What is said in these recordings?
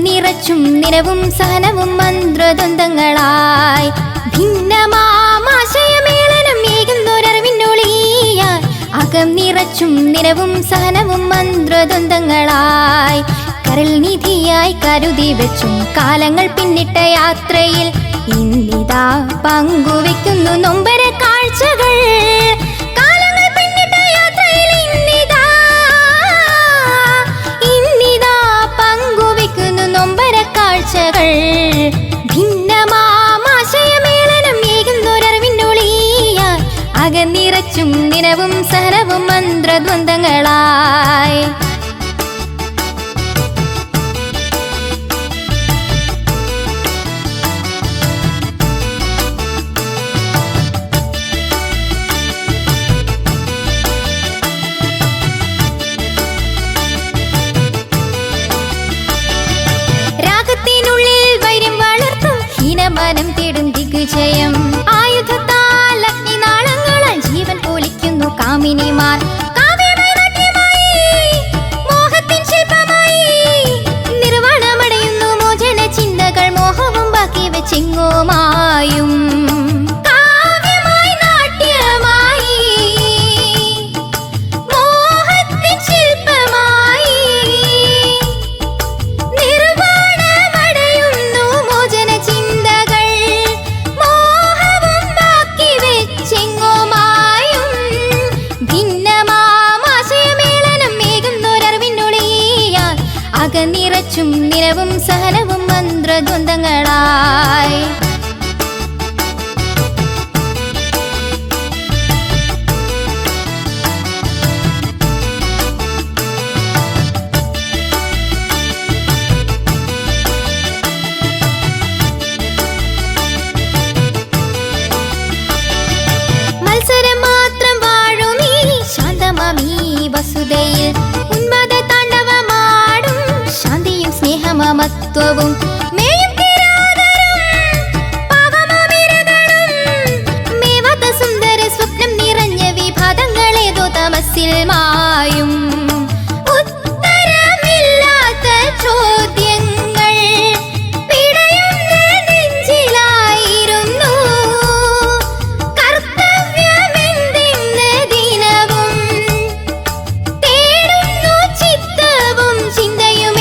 നിറച്ചും നിലവും സഹനവും മന്ത്രദ്വന്ദ്ങ്ങളായി ഭിന്നമാശയമേളനം ഏകുന്നൊരറിവിനൊളിയായി അകം നിറച്ചും നിലവും സഹനവും മന്ത്രദ്വന്ദ്ങ്ങളായി കരൽ നിധിയായി കരുതി വെച്ചും കാലങ്ങൾ പിന്നിട്ട യാത്രയിൽ ഇന്നിതാ പങ്കുവെക്കുന്നു നൊമ്പര കാഴ്ചകൾ. ഭിന്നമാശയമേളനം ഏകുന്നൊരറിവിനൊളിയായി അകനിറച്ചും ദിനവും സഹനവും മന്ത്രദ്വന്ദ്ങ്ങളായി മനം തേടും ദിഗ്വിജയം ആയുധത്താൽ അഗ്നിനാളങ്ങളാൽ ജീവൻ പോലിക്കുന്നു കാമിനിമാർ. മോഹത്തിൻ ശില്പമായി നിർവ്വാണമടയുന്നു മോചന ചിന്തകൾ മോഹവും ബാക്കി വെച്ചെങ്ങോമായും നിറച്ചും നിലവും സഹനവും മന്ത്രദ്വന്ദ്ങ്ങളായി മത്സരം മാത്രം വാഴുമീ ശാന്തമാമീ വസുതയിൽ ഉന്മത മമത്വവും മേവാത്ത സുന്ദര സ്വപ്നം നിറഞ്ഞ വിഭാതങ്ങളേതോ തമസിൽ മായും ഉത്തരമില്ലാത്ത ചോദ്യങ്ങൾ പിടയുന്ന നെഞ്ചിലായിരുന്നു കർത്തവ്യമെന്തെന്ന് ദിനവും തേടുന്നു ചിത്തവും ചിന്തയും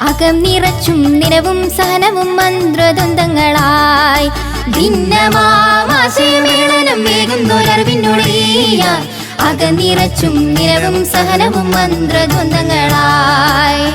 അകം നിറച്ചും നിലവും സഹനവും മന്ത്രദ്വന്ദ്ങ്ങളായി ഭിന്നമാശയമേളനം ഏകുന്നൊരറിവിനൊളിയായി അകം നിറച്ചും നിലവും സഹനവും മന്ത്രദ്വന്ദ്ങ്ങളായി